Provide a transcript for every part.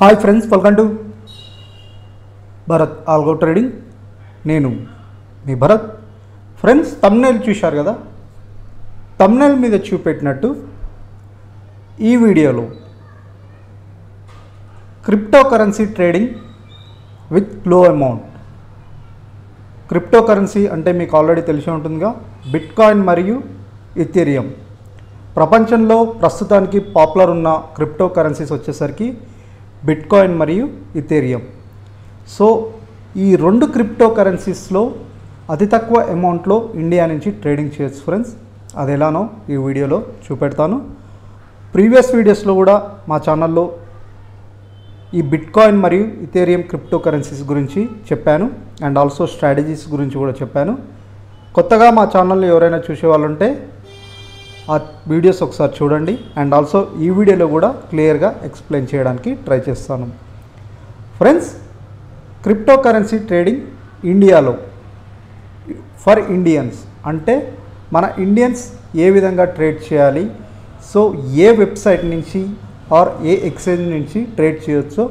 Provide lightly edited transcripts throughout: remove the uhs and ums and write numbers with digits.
Hi friends, welcome to Bharat algo trading. నేను మీ Bharat. Friends, thumbnail చూశారు కదా. థంబ్నెయిల్ మీద చూపెట్టినట్టు ఈ వీడియోలో క్రిప్టో కరెన్సీ ట్రేడింగ్ విత్ లో అమౌంట్. క్రిప్టో కరెన్సీ అంటే మీకు ఆల్రెడీ తెలిసి ఉంటుందిగా, బిట్కాయిన్ మరియు ఇథీరియం. ప్రపంచంలో ప్రస్తుతానికి పాపులర్ ఉన్న క్రిప్టో కరెన్సీస్ వచ్చేసరికి బిట్కాయిన్ మరియు ఇథీరియం. సో ఈ రెండు క్రిప్టో కరెన్సీస్లో అతి తక్కువ అమౌంట్లో ఇండియా నుంచి ట్రేడింగ్ చేయొచ్చు ఫ్రెండ్స్. అది ఎలానో ఈ వీడియోలో చూపెడతాను. ప్రీవియస్ వీడియోస్లో కూడా మా ఛానల్లో ఈ బిట్కాయిన్ మరియు ఇథీరియం క్రిప్టో కరెన్సీస్ గురించి చెప్పాను, అండ్ ఆల్సో స్ట్రాటజీస్ గురించి కూడా చెప్పాను. కొత్తగా మా ఛానల్లో ఎవరైనా చూసేవాళ్ళు ఉంటే ఆ వీడియోస్ ఒకసారి చూడండి, అండ్ ఆల్సో ఈ వీడియోలో కూడా క్లియర్గా ఎక్స్ప్లెయిన్ చేయడానికి ట్రై చేస్తాను. ఫ్రెండ్స్, క్రిప్టో కరెన్సీ ట్రేడింగ్ ఇండియాలో ఫర్ ఇండియన్స్ అంటే మన ఇండియన్స్ ఏ విధంగా ట్రేడ్ చేయాలి, సో ఏ వెబ్సైట్ నుంచి ఆర్ ఏ ఎక్స్చేంజ్ నుంచి ట్రేడ్ చేయొచ్చో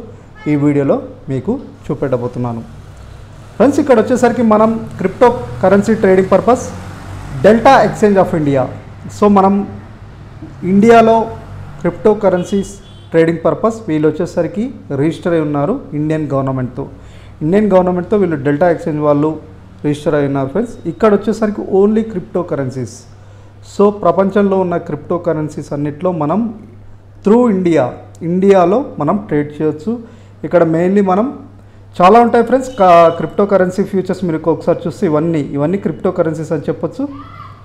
ఈ వీడియోలో మీకు చూపెట్టబోతున్నాను. ఫ్రెండ్స్, ఇక్కడ వచ్చేసరికి మనం crypto currency trading purpose delta exchange of India. So మనం ఇండియాలో క్రిప్టో కరెన్సీస్ ట్రేడింగ్ పర్పస్ వీళ్ళు వచ్చేసరికి రిజిస్టర్ అయి ఉన్నారు ఇండియన్ గవర్నమెంట్తో వీళ్ళు డెల్టా ఎక్స్చేంజ్ వాళ్ళు రిజిస్టర్ అయి ఉన్నారు ఫ్రెండ్స్. ఇక్కడ వచ్చేసరికి ఓన్లీ క్రిప్టో కరెన్సీస్. సో ప్రపంచంలో ఉన్న క్రిప్టో కరెన్సీస్ అన్నిట్లో మనం త్రూ ఇండియాలో మనం ట్రేడ్ చేయొచ్చు. ఇక్కడ మెయిన్లీ మనం చాలా ఉంటాయి ఫ్రెండ్స్. క్రిప్టో కరెన్సీ ఫ్యూచర్స్ మీరు ఒకసారి చూస్తే ఇవన్నీ క్రిప్టో కరెన్సీస్ అని చెప్పొచ్చు.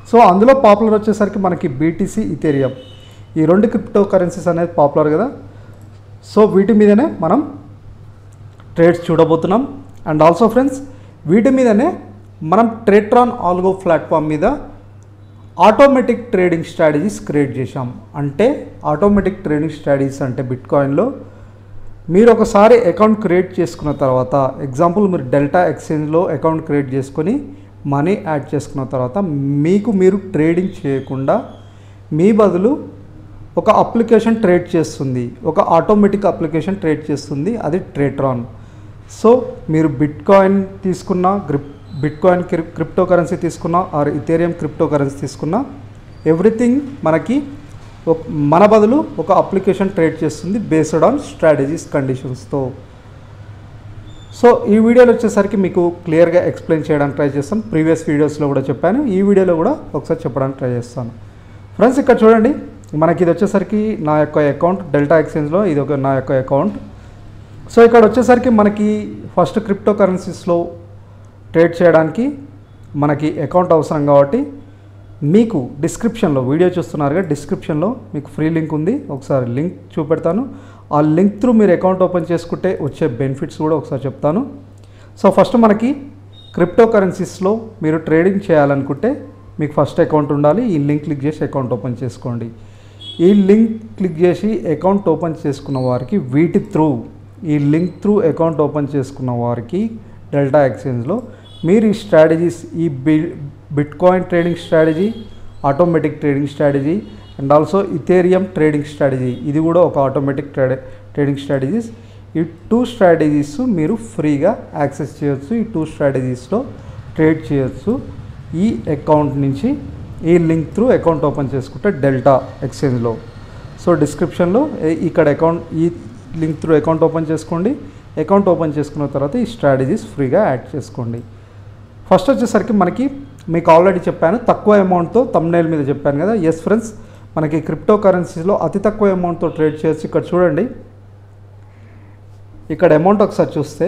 సో అందులో పాపులర్ వచ్చేసరికి మనకి బీటీసీ, ఇథీరియం, ఈ రెండు క్రిప్టో కరెన్సీస్ అనేది పాపులర్ కదా. సో వీటి మీదనే మనం ట్రేడ్స్ చూడబోతున్నాం. అండ్ ఆల్సో ఫ్రెండ్స్, వీటి మీదనే మనం ట్రేట్రాన్ ఆల్గో ప్లాట్ఫామ్ మీద ఆటోమేటిక్ ట్రేడింగ్ స్ట్రాటజీస్ క్రియేట్ చేశాం. అంటే ఆటోమేటిక్ ట్రేడింగ్ స్ట్రాటజీస్ అంటే బిట్కాయిన్లో మీరు ఒకసారి అకౌంట్ క్రియేట్ చేసుకున్న తర్వాత, ఎగ్జాంపుల్ మీరు డెల్టా ఎక్స్చేంజ్లో అకౌంట్ క్రియేట్ చేసుకొని మనీ యాడ్ చేసుకున్న తర్వాత మీరు ట్రేడింగ్ చేయకుండా మీ బదులు ఒక అప్లికేషన్ ట్రేడ్ చేస్తుంది, ఒక ఆటోమేటిక్ అప్లికేషన్ ట్రేడ్ చేస్తుంది, అది ట్రేట్రాన్. సో మీరు బిట్కాయిన్ తీసుకున్న, బిట్కాయిన్ క్రిప్టో కరెన్సీ తీసుకున్న ఆర్ ఇథీరియం క్రిప్టో కరెన్సీ తీసుకున్న, ఎవ్రీథింగ్ మనకి మన బదులు ఒక అప్లికేషన్ ట్రేడ్ చేస్తుంది బేస్డ్ ఆన్ స్ట్రాటజీస్ కండిషన్స్తో. సో ఈ వీడియోలో వచ్చేసరికి మీకు క్లియర్గా ఎక్స్ప్లెయిన్ చేయడానికి ట్రై చేస్తాను. ప్రీవియస్ వీడియోస్లో కూడా చెప్పాను, ఈ వీడియోలో కూడా ఒకసారి చెప్పడానికి ట్రై చేస్తాను. ఫ్రెండ్స్, ఇక్కడ చూడండి, మనకి ఇది వచ్చేసరికి నా యొక్క అకౌంట్ డెల్టా ఎక్స్చేంజ్లో, ఇది ఒక నా యొక్క అకౌంట్. సో ఇక్కడ వచ్చేసరికి మనకి ఫస్ట్ క్రిప్టో కరెన్సీస్లో ట్రేడ్ చేయడానికి మనకి అకౌంట్ అవసరం కాబట్టి మీకు డిస్క్రిప్షన్లో, వీడియో చూస్తున్నారుగా, డిస్క్రిప్షన్లో మీకు ఫ్రీ లింక్ ఉంది. ఒకసారి లింక్ చూపెడతాను. ఆ లింక్ త్రూ మీరు అకౌంట్ ఓపెన్ చేసుకుంటే వచ్చే బెనిఫిట్స్ కూడా ఒకసారి చెప్తాను. సో ఫస్ట్ మనకి క్రిప్టో కరెన్సీస్లో మీరు ట్రేడింగ్ చేయాలనుకుంటే మీకు ఫస్ట్ అకౌంట్ ఉండాలి. ఈ లింక్ క్లిక్ చేసి అకౌంట్ ఓపెన్ చేసుకోండి. ఈ లింక్ క్లిక్ చేసి అకౌంట్ ఓపెన్ చేసుకున్న వారికి ఈ లింక్ త్రూ అకౌంట్ ఓపెన్ చేసుకున్న వారికి డెల్టా ఎక్స్చేంజ్లో మీరు ఈ స్ట్రాటజీస్, ఈ bitcoin trading strategy, automatic trading strategy and also Ethereum trading strategy, ఇది కూడా ఒక ఆటోమేటిక్ ట్రేడింగ్ స్ట్రాటజీస్. ఈ 2 స్ట్రాటజీస్ మీరు ఫ్రీగా యాక్సెస్ చేయొచ్చు. ఈ 2 స్ట్రాటజీస్లో ట్రేడ్ చేయొచ్చు ఈ అకౌంట్ నుంచి. ఈ లింక్ త్రూ అకౌంట్ ఓపెన్ చేసుకుంటే డెల్టా ఎక్స్చేంజ్లో, సో డిస్క్రిప్షన్లో ఇక్కడ ఈ లింక్ త్రూ అకౌంట్ ఓపెన్ చేసుకోండి. అకౌంట్ ఓపెన్ చేసుకున్న తర్వాత ఈ స్ట్రాటజీస్ ఫ్రీగా యాడ్ చేసుకోండి. ఫస్ట్ వచ్చేసరికి మీకు ఆల్రెడీ చెప్పాను, తక్కువ అమౌంట్తో థంబ్నెయిల్ మీద చెప్పాను కదా. ఎస్ ఫ్రెండ్స్, మనకి క్రిప్టో కరెన్సీస్లో అతి తక్కువ అమౌంట్తో ట్రేడ్ చేయొచ్చు. ఇక్కడ చూడండి, ఇక్కడ అమౌంట్ ఒకసారి చూస్తే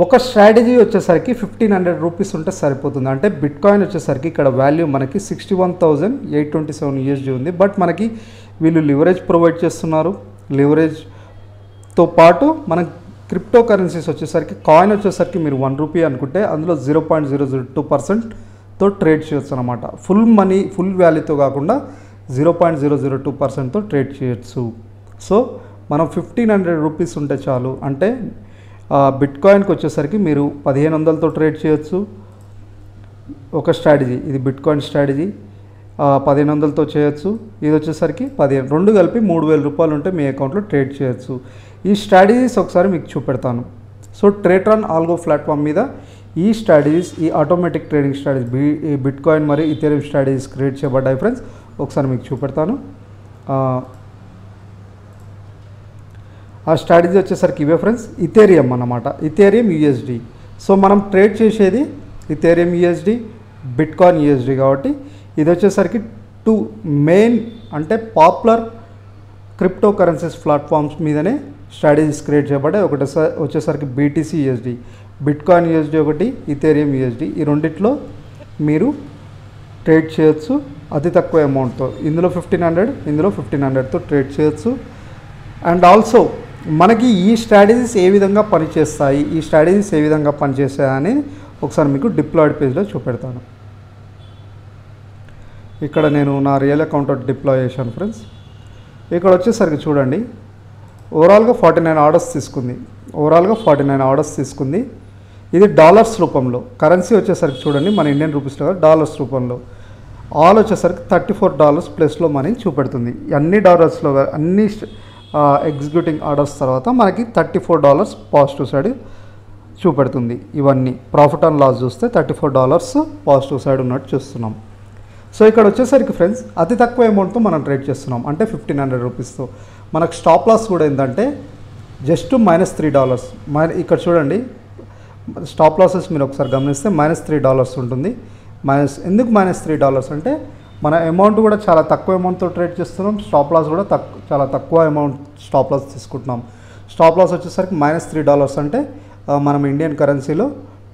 ఒక స్ట్రాటజీ వచ్చేసరికి 1500 రూపీస్ ఉంటే సరిపోతుంది. అంటే బిట్కాయిన్ వచ్చేసరికి ఇక్కడ వాల్యూ మనకి 61,827 USD ఉంది. బట్ మనకి వీళ్ళు లివరేజ్ ప్రొవైడ్ చేస్తున్నారు. లివరేజ్తో పాటు మనకి క్రిప్టో కరెన్సీస్ వచ్చేసరికి కాయిన్ వచ్చేసరికి మీరు 1 రూపీ అనుకుంటే అందులో 0.002%తో ట్రేడ్ చేయొచ్చు అనమాట. ఫుల్ వాల్యూతో కాకుండా 0.002%తో ట్రేడ్ చేయొచ్చు. సో మనం 1500 రూపీస్ ఉంటే చాలు. అంటే బిట్కాయిన్కి వచ్చేసరికి మీరు 1500తో ట్రేడ్ చేయొచ్చు ఒక స్ట్రాటజీ, ఇది బిట్కాయిన్ స్ట్రాటజీ. 1500తో చేయొచ్చు. ఇది వచ్చేసరికి 15, రెండు కలిపి 3000 రూపాయలు ఉంటే మీ అకౌంట్లో ట్రేడ్ చేయొచ్చు. ఈ స్ట్రాటజీస్ ఒకసారి మీకు చూపెడతాను. సో ట్రేట్రాన్ ఆల్గో ప్లాట్ఫామ్ మీద ఈ స్ట్రాటజీస్, ఈ automatic trading strategies, bit coin మరియు ఇథెరియం స్ట్రాటజీస్ క్రియేట్ చేయబడ్డాయి ఫ్రెండ్స్. ఒకసారి మీకు చూపెడతాను. ఆ స్ట్రాటజీ వచ్చేసరికి ఇవే ఫ్రెండ్స్, ఇథెరియం అన్నమాట, ఇథెరియం యూఎస్డి. సో మనం ట్రేడ్ చేసేది ఇథెరియం యూఎస్డి, బిట్ కాయిన్ యూఎస్డి కాబట్టి ఇది వచ్చేసరికి 2 మెయిన్ అంటే పాపులర్ క్రిప్టో కరెన్సీస్ ప్లాట్ఫామ్స్ మీదనే స్ట్రాటజీస్ క్రియేట్ చేయబడ్డాయి. ఒకటి వచ్చేసరికి BTC USD, bit coin USD ఒకటి, ఇథెరియం యూఎస్డి. ఈ రెండిట్లో మీరు ట్రేడ్ చేయొచ్చు అతి తక్కువ అమౌంట్తో. ఇందులో 1500, ఇందులో 1500తో ట్రేడ్ చేయొచ్చు. అండ్ ఆల్సో మనకి ఈ స్ట్రాటజీస్ ఏ విధంగా పనిచేస్తాయి, ఈ స్ట్రాటజీస్ ఏ విధంగా పనిచేస్తాయని ఒకసారి మీకు డిప్లాయిడ్ పేజ్లో చూపెడతాను. ఇక్కడ నేను నా రియల్ అకౌంట్ డిప్లాయ్ చేశాను ఫ్రెండ్స్. ఇక్కడ వచ్చేసరికి చూడండి, ఓవరాల్గా 49 ఆర్డర్స్ తీసుకుంది. ఓవరాల్గా 49 ఆర్డర్స్ తీసుకుంది. ఇది డాలర్స్ రూపంలో, కరెన్సీ వచ్చేసరికి చూడండి మన ఇండియన్ రూపీస్లో డాలర్స్ రూపంలో. ఆల్ వచ్చేసరికి $34 ప్లస్లో మనీ చూపెడుతుంది. అన్ని డాలర్స్లో అన్ని ఎగ్జిక్యూటింగ్ ఆర్డర్స్ తర్వాత మనకి $34 పాజిటివ్ సైడ్ చూపెడుతుంది. ఇవన్నీ ప్రాఫిట్ అండ్ లాస్ చూస్తే $34 పాజిటివ్ సైడ్ ఉన్నట్టు చూస్తున్నాం. సో ఇక్కడ వచ్చేసరికి ఫ్రెండ్స్ అతి తక్కువ అమౌంట్తో మనం ట్రేడ్ చేస్తున్నాం, అంటే 1500 రూపీస్తో. మనకు స్టాప్ లాస్ కూడా ఏంటంటే జస్ట్ -$3. ఇక్కడ చూడండి స్టాప్ లాసెస్ మీరు ఒకసారి గమనిస్తే -$3 ఉంటుంది. ఎందుకు -$3 అంటే మన అమౌంట్ కూడా చాలా తక్కువ అమౌంట్తో ట్రేడ్ చేస్తున్నాం, స్టాప్ లాస్ కూడా చాలా తక్కువ అమౌంట్ స్టాప్ లాస్ తీసుకుంటున్నాం. స్టాప్ లాస్ వచ్చేసరికి -$3 అంటే మనం ఇండియన్ కరెన్సీలో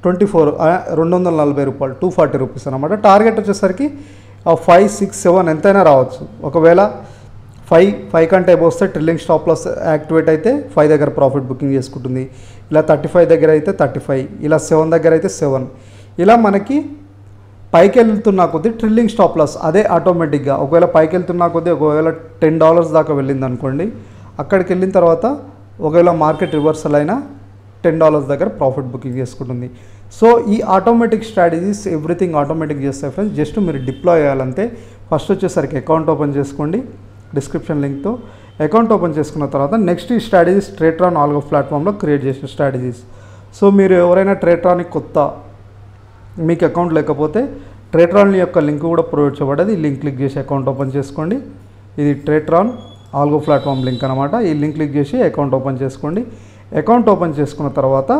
240 రూపాయలు, 240 రూపీస్ అనమాట. టార్గెట్ వచ్చేసరికి 5, 6, 7 ఎంతైనా రావచ్చు. ఒకవేళ 5 కంటే వస్తే ట్రిల్లింగ్ స్టాప్ లాస్ యాక్టివేట్ అయితే 5 దగ్గర ప్రాఫిట్ బుకింగ్ చేసుకుంటుంది. ఇలా 35 దగ్గర అయితే 35, ఇలా 7 దగ్గర అయితే 7. ఇలా మనకి పైకి వెళ్తున్నా కొద్దీ ట్రిల్లింగ్ స్టాప్ లాస్ అదే ఆటోమేటిక్గా ఒకవేళ పైకి వెళ్తున్నా కొద్దీ ఒకవేళ $10 దాకా వెళ్ళింది అనుకోండి, అక్కడికి వెళ్ళిన తర్వాత ఒకవేళ మార్కెట్ రివర్సల్ అయినా $10 దగ్గర ప్రాఫిట్ బుకింగ్ చేసుకుంటుంది. సో ఈ ఆటోమేటిక్ స్ట్రాటజీస్ ఎవ్రీథింగ్ ఆటోమేటిక్ చేస్తాయి ఫ్రెండ్స్. జస్ట్ మీరు డిప్లాయ్ చేయాలంటే ఫస్ట్ వచ్చేసరికి అకౌంట్ ఓపెన్ చేసుకోండి డిస్క్రిప్షన్ లింక్తో. అకౌంట్ ఓపెన్ చేసుకున్న తర్వాత నెక్స్ట్ ఈ స్ట్రాటజీస్ ట్రేట్రాన్ ఆల్గో ప్లాట్ఫామ్లో క్రియేట్ చేసిన స్ట్రాటజీస్. సో మీరు ఎవరైనా ట్రేట్రాన్కి కొత్త, మీకు అకౌంట్ లేకపోతే ట్రేట్రాన్ యొక్క లింక్ కూడా ప్రొవైడ్ చేయబడ్డది. ఈ లింక్ క్లిక్ చేసి అకౌంట్ ఓపెన్ చేసుకోండి. ఇది ట్రేట్రాన్ ఆల్గో ప్లాట్ఫామ్ లింక్ అనమాట. ఈ లింక్ క్లిక్ చేసి అకౌంట్ ఓపెన్ చేసుకోండి. అకౌంట్ ఓపెన్ చేసుకున్న తర్వాత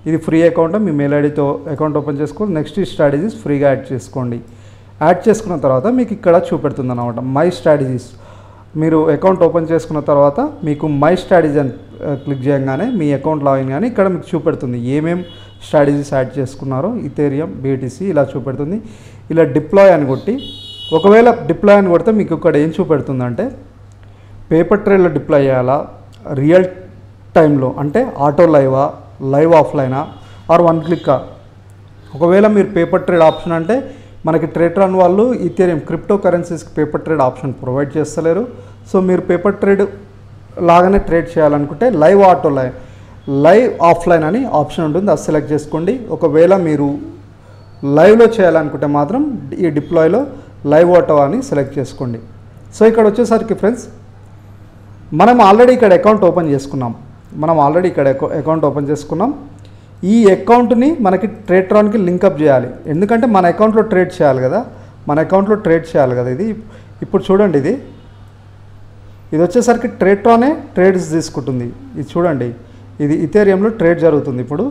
ఇది ఫ్రీ అకౌంట్, మీ మెయిల్ ఐడితో అకౌంట్ ఓపెన్ చేసుకోండి. నెక్స్ట్ ఈ స్ట్రాటజీస్ ఫ్రీగా యాడ్ చేసుకోండి. యాడ్ చేసుకున్న తర్వాత మీకు ఇక్కడ చూపెడుతుంది అనమాట మై స్ట్రాటజీస్. మీరు అకౌంట్ ఓపెన్ చేసుకున్న తర్వాత మీకు మై స్ట్రాటజీ అని క్లిక్ చేయగానే మీ అకౌంట్ లాగిన్ కానీ ఇక్కడ మీకు చూపెడుతుంది ఏమేం స్ట్రాటజీస్ యాడ్ చేసుకున్నారో. ఇథెరియం, బీటీసీ ఇలా చూపెడుతుంది. ఇలా డిప్లాయ్ అని కొట్టి, ఒకవేళ డిప్లాయ్ అని కొడితే మీకు ఇక్కడ ఏం చూపెడుతుందంటే పేపర్ ట్రేడ్లో డిప్లాయ్ చేయాలా, రియల్ టైంలో అంటే ఆటో లైవా, లైవ్ ఆఫ్లైనా, ఆర్ 1 క్లిక్కా. ఒకవేళ మీరు పేపర్ ట్రేడ్ ఆప్షన్ అంటే మనకి ట్రేట్రాన్ వాళ్ళు ఇథెరియం క్రిప్టో కరెన్సీస్కి పేపర్ ట్రేడ్ ఆప్షన్ ప్రొవైడ్ చేస్తలేరు. సో మీరు పేపర్ ట్రేడ్ లాగానే ట్రేడ్ చేయాలనుకుంటే లైవ్ ఆటో లైవ్ ఆఫ్లైన్ అని ఆప్షన్ ఉంటుంది, అది సెలెక్ట్ చేసుకోండి. ఒకవేళ మీరు లైవ్లో చేయాలనుకుంటే మాత్రం ఈ డిప్లాయ్లో లైవ్ ఆటో అని సెలెక్ట్ చేసుకోండి. సో ఇక్కడ వచ్చేసరికి ఫ్రెండ్స్ మనం ఆల్రెడీ ఇక్కడ అకౌంట్ ఓపెన్ చేసుకున్నాం. ఈ అకౌంట్ని మనకి ట్రేట్రాన్కి లింకప్ చేయాలి. ఎందుకంటే మన అకౌంట్లో ట్రేడ్ చేయాలి కదా, ఇది ఇప్పుడు చూడండి, ఇది వచ్చేసరికి ట్రేట్రానే ట్రేడ్స్ తీసుకుంటుంది. ఇది చూడండి, ఇది ఇథెరియంలో ట్రేడ్ జరుగుతుంది. ఇప్పుడు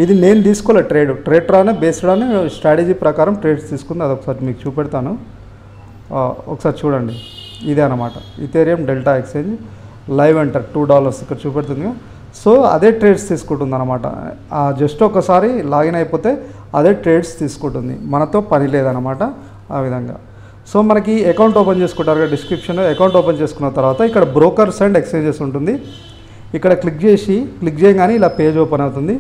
ఇది నేను తీసుకోలే ట్రేట్రానే బేస్డ్ అనే స్ట్రాటజీ ప్రకారం ట్రేడ్స్ తీసుకుంది. అది ఒకసారి మీకు చూపెడతాను, ఒకసారి చూడండి. ఇదే అనమాట ఇథెరియం డెల్టా ఎక్స్చేంజ్ లైవ్ ఎంటర్ $2 ఇక్కడ చూపెడుతుంది. సో అదే ట్రేడ్స్ తీసుకుంటుంది అనమాట. జస్ట్ ఒకసారి లాగిన్ అయిపోతే అదే ట్రేడ్స్ తీసుకుంటుంది, మనతో పని లేదనమాట ఆ విధంగా. సో మనకి అకౌంట్ ఓపెన్ చేసుకుంటారు కదా డిస్క్రిప్షన్లో. అకౌంట్ ఓపెన్ చేసుకున్న తర్వాత ఇక్కడ బ్రోకర్స్ అండ్ ఎక్స్చేంజెస్ ఉంటుంది. ఇక్కడ క్లిక్ చేయగానే ఇలా పేజ్ ఓపెన్ అవుతుంది.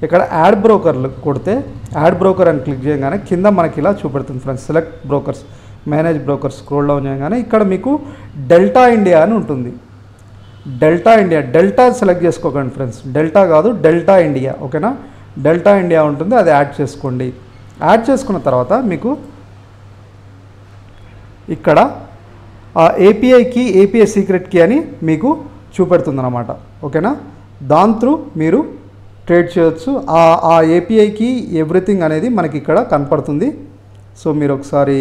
ఇక్కడ యాడ్ బ్రోకర్లు కొడితే యాడ్ బ్రోకర్ అని క్లిక్ చేయగానే కింద మనకి ఇలా చూపెడుతుంది friends, select brokers, manage brokers. Scroll down చేయగానే ఇక్కడ మీకు డెల్టా ఇండియా అని ఉంటుంది. డెల్టా సెలెక్ట్ చేసుకోకండి ఫ్రెండ్స్, డెల్టా కాదు డెల్టా ఇండియా, ఓకేనా. డెల్టా ఇండియా ఉంటుంది, అది యాడ్ చేసుకోండి. యాడ్ చేసుకున్న తర్వాత మీకు ఇక్కడ API key, API secret key అని మీకు చూపెడుతుంది అన్నమాట. ఓకేనా, దాని త్రూ మీరు ట్రేడ్ చేయొచ్చు. ఆ ఏపీఐ కీ ఎవ్రీథింగ్ అనేది మనకి ఇక్కడ కనపడుతుంది. సో మీరు ఒకసారి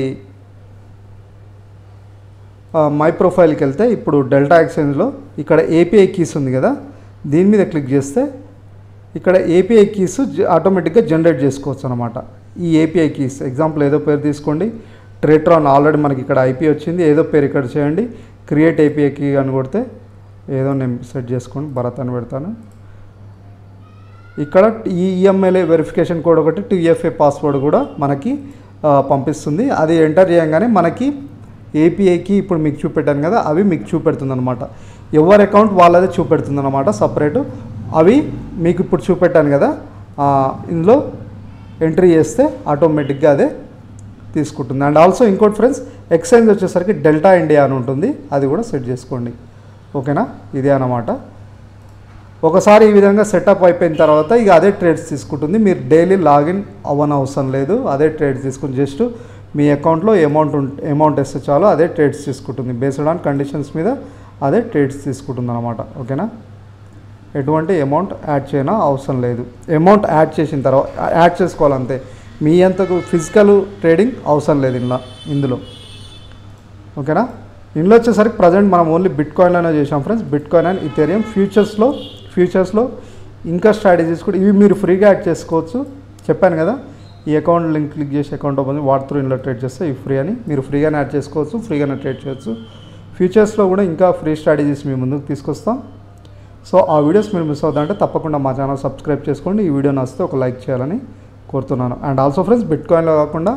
మై ప్రొఫైల్కి వెళ్తే ఇప్పుడు డెల్టా ఎక్స్చేంజ్లో ఇక్కడ ఏపీఐ కీస్ ఉంది కదా, దీని మీద క్లిక్ చేస్తే ఇక్కడ ఏపీఐ కీస్ ఆటోమేటిక్గా జనరేట్ చేసుకోవచ్చు అనమాట. ఈ ఏపీఐ కీస్ ఎగ్జాంపుల్ ఏదో పేరు తీసుకోండి, ట్రేట్రాన్ ఆల్రెడీ మనకి ఇక్కడ ఐపీ వచ్చింది, ఏదో పేరు ఇక్కడ చేయండి, క్రియేట్ ఏపీఐ కీ అని కొడితే ఏదో నేను సెట్ చేసుకోండి, భరత్ అని పెడతాను. ఇక్కడ ఈ ఈఎంఐ వెరిఫికేషన్ కోడ్ ఒకటి, 2FA పాస్వర్డ్ కూడా మనకి పంపిస్తుంది. అది ఎంటర్ చేయగానే మనకి ఏపీఐకి ఇప్పుడు మీకు చూపెట్టాను కదా, అవి మీకు చూపెడుతుంది అనమాట. ఎవరి అకౌంట్ వాళ్ళదే చూపెడుతుంది అనమాట సపరేటు. అవి మీకు ఇప్పుడు చూపెట్టాను కదా, ఇందులో ఎంట్రీ చేస్తే ఆటోమేటిక్గా అదే తీసుకుంటుంది. అండ్ ఆల్సో ఇంకోటి ఫ్రెండ్స్, ఎక్స్చేంజ్ వచ్చేసరికి డెల్టా ఇండియా అని ఉంటుంది, అది కూడా సెట్ చేసుకోండి. ఓకేనా, ఇదే అన్నమాట. ఒకసారి ఈ విధంగా సెటప్ అయిపోయిన తర్వాత ఇక అదే ట్రేడ్స్ తీసుకుంటుంది. మీరు డైలీ లాగిన్ అవ్వనవసరం లేదు, అదే ట్రేడ్స్ తీసుకుని జస్ట్ మీ అకౌంట్లో అమౌంట్ వేస్తే చాలు, అదే ట్రేడ్స్ తీసుకుంటుంది. బేస్డ్ ఆన్ కండిషన్స్ మీద అదే ట్రేడ్స్ తీసుకుంటుంది అనమాట. ఓకేనా, ఎటువంటి అమౌంట్ యాడ్ చేయనా అవసరం లేదు. అమౌంట్ యాడ్ చేసిన తర్వాత యాడ్ చేసుకోవాలంతే, మీ అంతకు ఫిజికల్ ట్రేడింగ్ అవసరం లేదు ఇందులో. ఓకేనా, ఇందులో వచ్చేసరికి ప్రజెంట్ మనం ఓన్లీ బిట్కాయిన్లోనే చేసాం ఫ్రెండ్స్, బిట్కాయిన్ అండ్ ఇథేరియం. ఫ్యూచర్స్లో ఇంకా స్ట్రాటజీస్ కూడా ఇవి మీరు ఫ్రీగా యాడ్ చేసుకోవచ్చు. చెప్పాను కదా, ఈ అకౌంట్ లింక్ క్లిక్ చేసి అకౌంట్ ఓపెన్ వాటి త్రూ ఇందులో ట్రేడ్ చేస్తే ఇవి ఫ్రీ అని, మీరు ఫ్రీగానే యాడ్ చేసుకోవచ్చు, ఫ్రీగానే ట్రేడ్ చేయొచ్చు. ఫ్యూచర్స్లో కూడా ఇంకా ఫ్రీ స్ట్రాటజీస్ మీ ముందుకు తీసుకొస్తాం. సో ఆ వీడియోస్ మీరు మిస్ అవుతారంటే తప్పకుండా మా ఛానల్ సబ్స్క్రైబ్ చేసుకోండి. ఈ వీడియో నచ్చితే ఒక లైక్ చేయాలని కోరుతున్నాను. అండ్ ఆల్సో ఫ్రెండ్స్, బిట్కాయిన్లో కాకుండా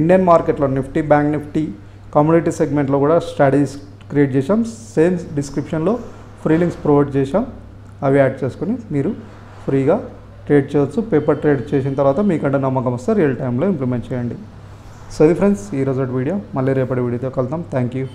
ఇండియన్ మార్కెట్లో నిఫ్టీ, బ్యాంక్ నిఫ్టీ, కమ్యూనిటీ సెగ్మెంట్లో కూడా స్ట్రాటజీస్ క్రియేట్ చేసాం. సేమ్ డిస్క్రిప్షన్లో ఫ్రీ లింక్స్ ప్రొవైడ్ చేసాం, అవి యాడ్ చేసుకుని మీరు ఫ్రీగా ట్రేడ్ చేయొచ్చు. పేపర్ ట్రేడ్ చేసిన తర్వాత మీకంటే నమ్మకం వస్తే రియల్ టైంలో ఇంప్లిమెంట్ చేయండి. సో ఇది ఫ్రెండ్స్ ఈరోజు వీడియో, మళ్ళీ రేపటి వీడియోతో కలుద్దాం. Thank you.